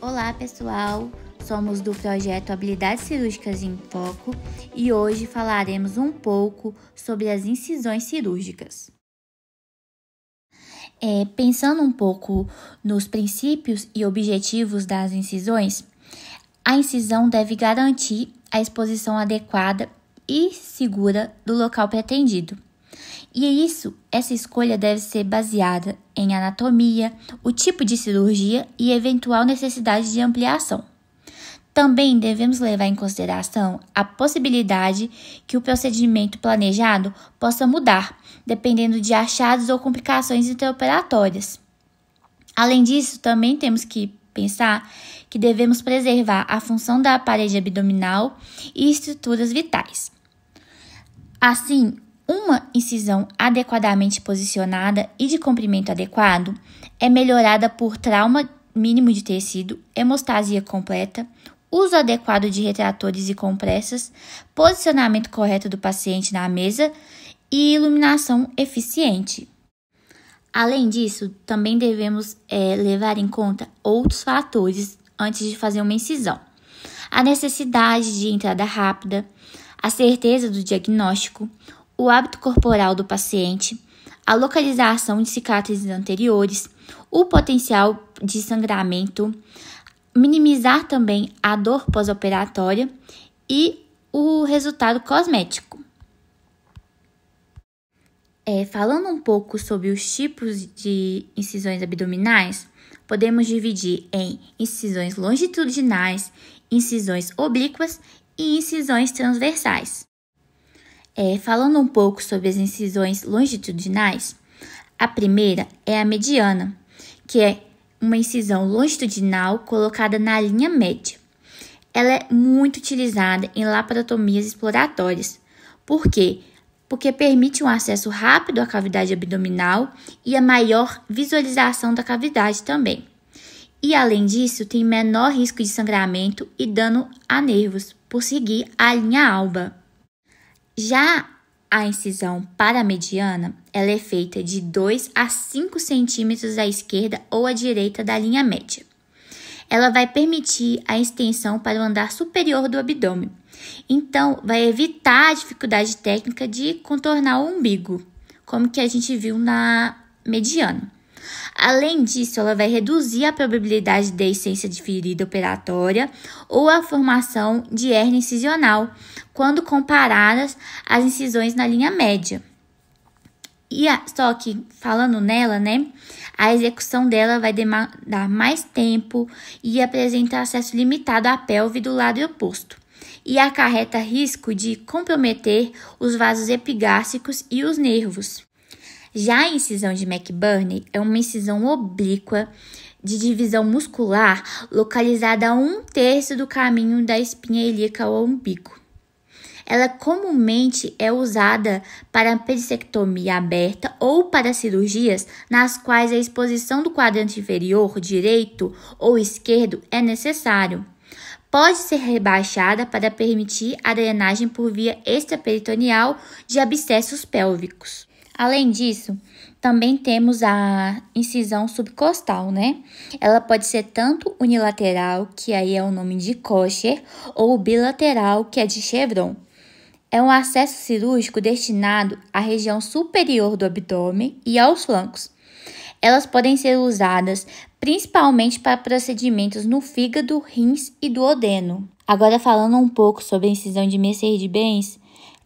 Olá pessoal, somos do projeto Habilidades Cirúrgicas em Foco e hoje falaremos um pouco sobre as incisões cirúrgicas. Pensando um pouco nos princípios e objetivos das incisões, a incisão deve garantir a exposição adequada e segura do local pretendido. E essa escolha deve ser baseada em anatomia, o tipo de cirurgia e eventual necessidade de ampliação. Também devemos levar em consideração a possibilidade que o procedimento planejado possa mudar, dependendo de achados ou complicações intraoperatórias. Além disso, também temos que pensar que devemos preservar a função da parede abdominal e estruturas vitais. Assim, uma incisão adequadamente posicionada e de comprimento adequado é melhorada por trauma mínimo de tecido, hemostasia completa, uso adequado de retratores e compressas, posicionamento correto do paciente na mesa e iluminação eficiente. Além disso, também devemos levar em conta outros fatores antes de fazer uma incisão. A necessidade de entrada rápida, a certeza do diagnóstico, o hábito corporal do paciente, a localização de cicatrizes anteriores, o potencial de sangramento, minimizar também a dor pós-operatória e o resultado cosmético. Falando um pouco sobre os tipos de incisões abdominais, podemos dividir em incisões longitudinais, incisões oblíquas e incisões transversais. Falando um pouco sobre as incisões longitudinais, a primeira é a mediana, que é uma incisão longitudinal colocada na linha média. Ela é muito utilizada em laparotomias exploratórias. Por quê? Porque permite um acesso rápido à cavidade abdominal e a maior visualização da cavidade também. E, além disso, tem menor risco de sangramento e dano a nervos, por seguir a linha alba. Já a incisão paramediana, ela é feita de 2 a 5 centímetros à esquerda ou à direita da linha média. Ela vai permitir a extensão para o andar superior do abdômen. Então, vai evitar a dificuldade técnica de contornar o umbigo, como que a gente viu na mediana. Além disso, ela vai reduzir a probabilidade de essência de ferida operatória ou a formação de hérnia incisional, quando comparadas às incisões na linha média. Só que, falando nela, a execução dela vai demandar mais tempo e apresenta acesso limitado à pelve do lado oposto, e acarreta risco de comprometer os vasos epigástricos e os nervos. Já a incisão de McBurney é uma incisão oblíqua de divisão muscular localizada a 1/3 do caminho da espinha ilíaca ao umbigo. Ela comumente é usada para perissectomia aberta ou para cirurgias nas quais a exposição do quadrante inferior direito ou esquerdo é necessário. Pode ser rebaixada para permitir a drenagem por via extraperitoneal de abscessos pélvicos. Além disso, também temos a incisão subcostal, Ela pode ser tanto unilateral, que aí é o nome de Kocher, ou bilateral, que é de Chevron. É um acesso cirúrgico destinado à região superior do abdômen e aos flancos. Elas podem ser usadas principalmente para procedimentos no fígado, rins e duodeno. Agora, falando um pouco sobre a incisão de Mercedes-Benz,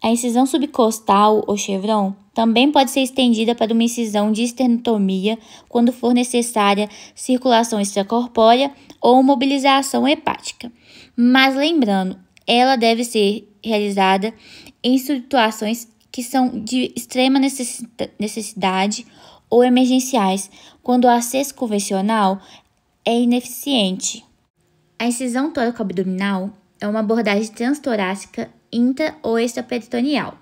a incisão subcostal ou chevron também pode ser estendida para uma incisão de esternotomia quando for necessária circulação extracorpórea ou mobilização hepática. Mas lembrando, ela deve ser realizada em situações que são de extrema necessidade ou emergenciais, quando o acesso convencional é ineficiente. A incisão tóraco-abdominal é uma abordagem transtorácica intra- ou extraperitoneal.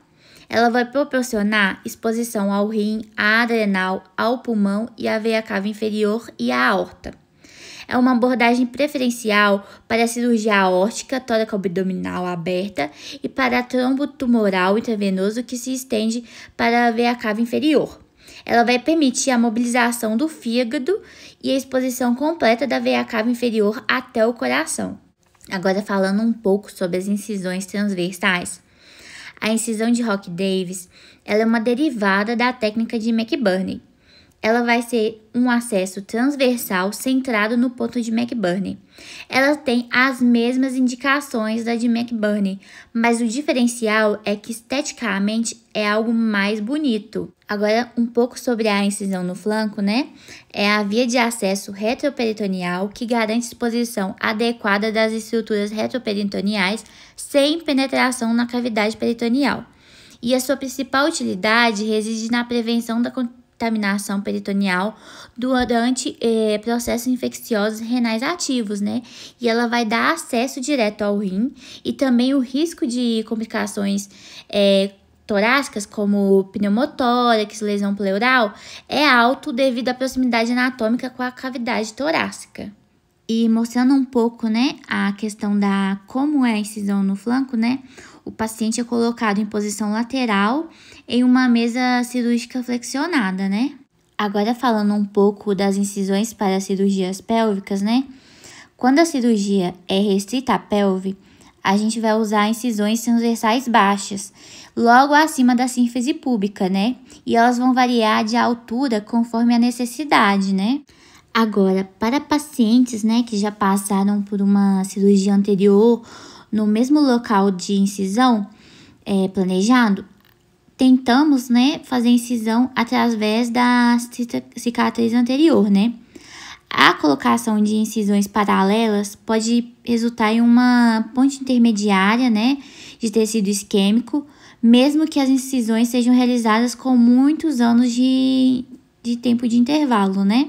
Ela vai proporcionar exposição ao rim, à adrenal, ao pulmão e à veia cava inferior e à aorta. É uma abordagem preferencial para a cirurgia aórtica tóraco-abdominal aberta e para trombo tumoral intravenoso que se estende para a veia cava inferior. Ela vai permitir a mobilização do fígado e a exposição completa da veia cava inferior até o coração. Agora falando um pouco sobre as incisões transversais. A incisão de Rocque-Davis, ela é uma derivada da técnica de McBurney. Ela vai ser um acesso transversal centrado no ponto de McBurney. Ela tem as mesmas indicações da de McBurney, mas o diferencial é que esteticamente é algo mais bonito. Agora, um pouco sobre a incisão no flanco, né? É a via de acesso retroperitoneal que garante exposição adequada das estruturas retroperitoneais sem penetração na cavidade peritoneal. E a sua principal utilidade reside na prevenção da contaminação peritoneal durante processos infecciosos renais ativos, né? E ela vai dar acesso direto ao rim e também o risco de complicações torácicas, como pneumotórax, lesão pleural, é alto devido à proximidade anatômica com a cavidade torácica. E mostrando um pouco, né, a questão da como é a incisão no flanco, né? O paciente é colocado em posição lateral em uma mesa cirúrgica flexionada, né? Agora falando um pouco das incisões para cirurgias pélvicas, né? Quando a cirurgia é restrita à pelve, a gente vai usar incisões transversais baixas, logo acima da sínfise púbica, né? E elas vão variar de altura conforme a necessidade, né? Agora, para pacientes, né, que já passaram por uma cirurgia anterior no mesmo local de incisão planejado, tentamos, né, fazer incisão através da cicatriz anterior, né? A colocação de incisões paralelas pode resultar em uma ponte intermediária, né, de tecido isquêmico, mesmo que as incisões sejam realizadas com muitos anos de tempo de intervalo, né?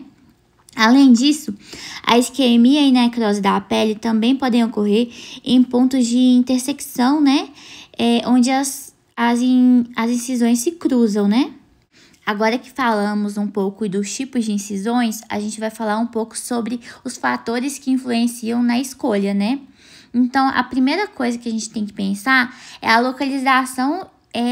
Além disso, a isquemia e necrose da pele também podem ocorrer em pontos de intersecção, né? Onde as incisões se cruzam, né? Agora que falamos um pouco dos tipos de incisões, a gente vai falar um pouco sobre os fatores que influenciam na escolha, né? Então, a primeira coisa que a gente tem que pensar é a localização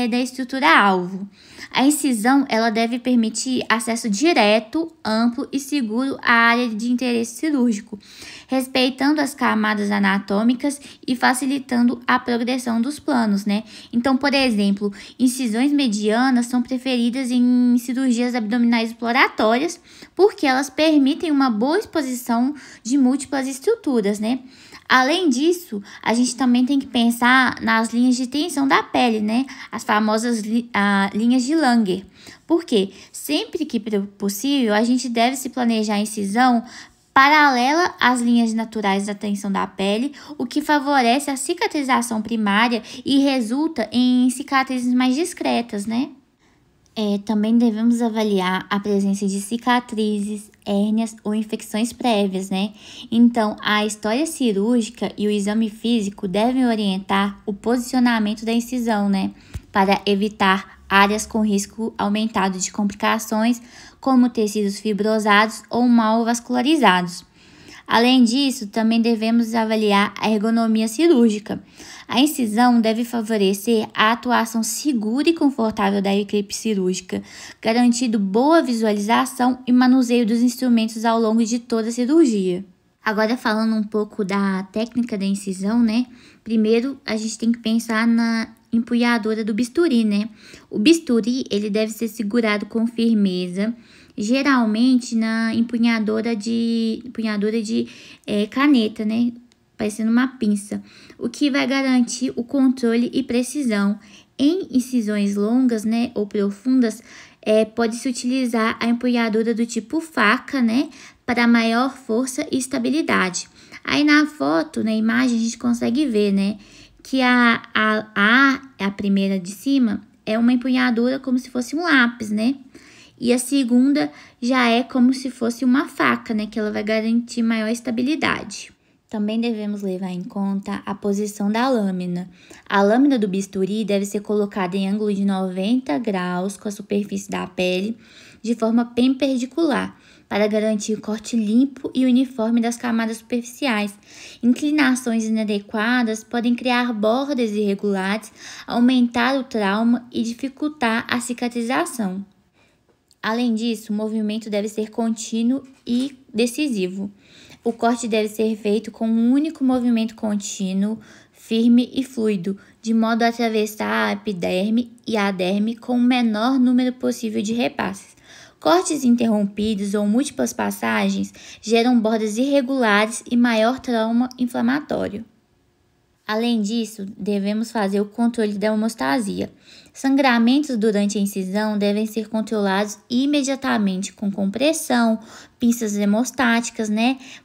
da estrutura-alvo. A incisão, ela deve permitir acesso direto, amplo e seguro à área de interesse cirúrgico, respeitando as camadas anatômicas e facilitando a progressão dos planos, né? Então, por exemplo, incisões medianas são preferidas em cirurgias abdominais exploratórias porque elas permitem uma boa exposição de múltiplas estruturas, né? Além disso, a gente também tem que pensar nas linhas de tensão da pele, né? As famosas linhas de Langer. Porque sempre que possível, a gente deve se planejar a incisão paralela às linhas naturais da tensão da pele, o que favorece a cicatrização primária e resulta em cicatrizes mais discretas, né? Também devemos avaliar a presença de cicatrizes, hérnias ou infecções prévias, né? Então, a história cirúrgica e o exame físico devem orientar o posicionamento da incisão, né? Para evitar áreas com risco aumentado de complicações, como tecidos fibrosados ou mal vascularizados. Além disso, também devemos avaliar a ergonomia cirúrgica. A incisão deve favorecer a atuação segura e confortável da equipe cirúrgica, garantindo boa visualização e manuseio dos instrumentos ao longo de toda a cirurgia. Agora, falando um pouco da técnica da incisão, né? Primeiro, a gente tem que pensar na empunhadura do bisturi, né? O bisturi, ele deve ser segurado com firmeza, geralmente na empunhadura de caneta, né? Parecendo uma pinça, o que vai garantir o controle e precisão. Em incisões longas, né, ou profundas, pode-se utilizar a empunhadura do tipo faca, né, para maior força e estabilidade. Aí na foto, na imagem, a gente consegue ver, né, que a primeira de cima é uma empunhadura como se fosse um lápis, né? E a segunda já é como se fosse uma faca, né? Que ela vai garantir maior estabilidade. Também devemos levar em conta a posição da lâmina. A lâmina do bisturi deve ser colocada em ângulo de 90 graus com a superfície da pele, de forma perpendicular, para garantir o corte limpo e uniforme das camadas superficiais. Inclinações inadequadas podem criar bordas irregulares, aumentar o trauma e dificultar a cicatrização. Além disso, o movimento deve ser contínuo e decisivo. O corte deve ser feito com um único movimento contínuo, firme e fluido, de modo a atravessar a epiderme e a derme com o menor número possível de repasses. Cortes interrompidos ou múltiplas passagens geram bordas irregulares e maior trauma inflamatório. Além disso, devemos fazer o controle da hemostasia. Sangramentos durante a incisão devem ser controlados imediatamente com compressão, pinças hemostáticas,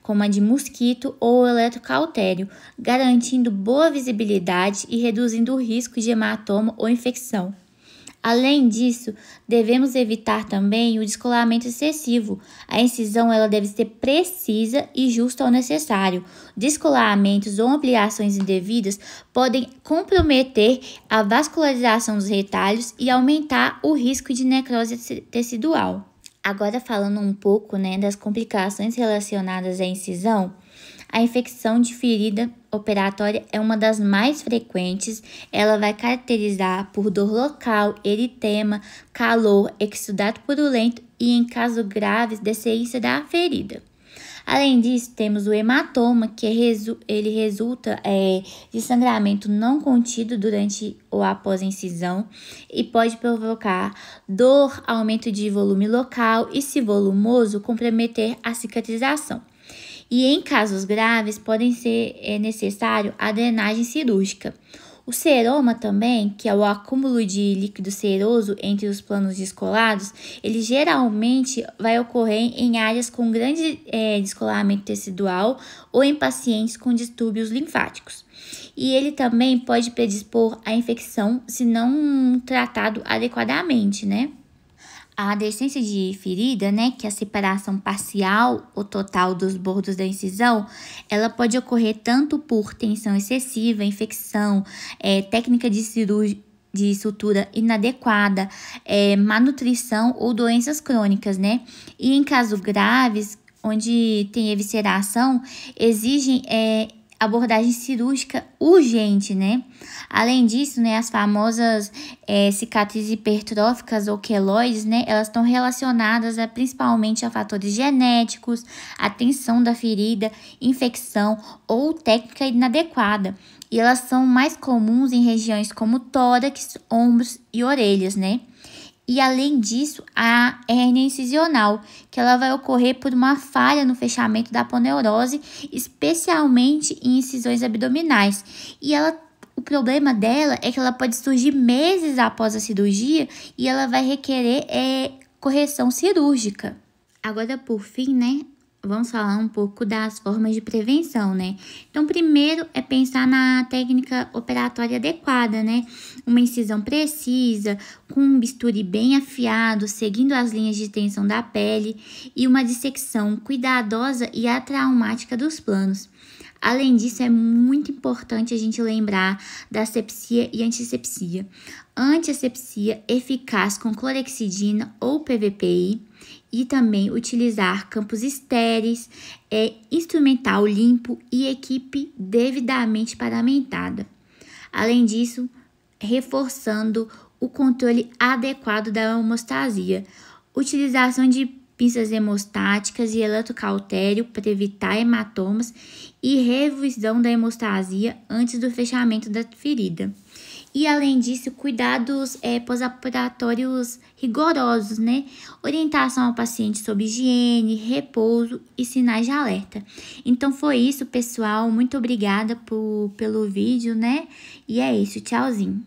como a de mosquito ou eletrocautério, garantindo boa visibilidade e reduzindo o risco de hematoma ou infecção. Além disso, devemos evitar também o descolamento excessivo. A incisão ela deve ser precisa e justa ao necessário. Descolamentos ou ampliações indevidas podem comprometer a vascularização dos retalhos e aumentar o risco de necrose tecidual. Agora falando um pouco, das complicações relacionadas à incisão, a infecção de ferida operatória é uma das mais frequentes. Ela vai caracterizar por dor local, eritema, calor, exudato purulento e, em casos graves, desceíça da ferida. Além disso, temos o hematoma, que ele resulta de sangramento não contido durante ou após a incisão e pode provocar dor, aumento de volume local e, se volumoso, comprometer a cicatrização. E em casos graves, pode ser necessário a drenagem cirúrgica. O seroma também, que é o acúmulo de líquido seroso entre os planos descolados, ele geralmente vai ocorrer em áreas com grande descolamento tecidual ou em pacientes com distúrbios linfáticos. E ele também pode predispor à infecção se não tratado adequadamente, A adescência de ferida, que é a separação parcial ou total dos bordos da incisão, ela pode ocorrer tanto por tensão excessiva, infecção, técnica de sutura inadequada, má nutrição ou doenças crônicas, E em casos graves, onde tem evisceração, exigem abordagem cirúrgica urgente, Além disso, as famosas cicatrizes hipertróficas ou queloides, elas estão relacionadas principalmente a fatores genéticos, a tensão da ferida, infecção ou técnica inadequada. E elas são mais comuns em regiões como tórax, ombros e orelhas, E além disso, a hérnia incisional, que ela vai ocorrer por uma falha no fechamento da aponeurose, especialmente em incisões abdominais. E o problema dela é que ela pode surgir meses após a cirurgia e ela vai requerer correção cirúrgica. Agora, por fim, vamos falar um pouco das formas de prevenção, Então, primeiro é pensar na técnica operatória adequada, Uma incisão precisa, com um bisturi bem afiado, seguindo as linhas de tensão da pele e uma dissecção cuidadosa e atraumática dos planos. Além disso, é muito importante a gente lembrar da asepsia e antisepsia. Antiasepsia eficaz com clorexidina ou PVPI e também utilizar campos estéreis, instrumental limpo e equipe devidamente paramentada. Além disso, reforçando o controle adequado da hemostasia, utilização de pinças hemostáticas e eletrocautério para evitar hematomas e revisão da hemostasia antes do fechamento da ferida. E, além disso, cuidados pós-operatórios rigorosos, Orientação ao paciente sobre higiene, repouso e sinais de alerta. Então, foi isso, pessoal. Muito obrigada pelo vídeo, E é isso. Tchauzinho.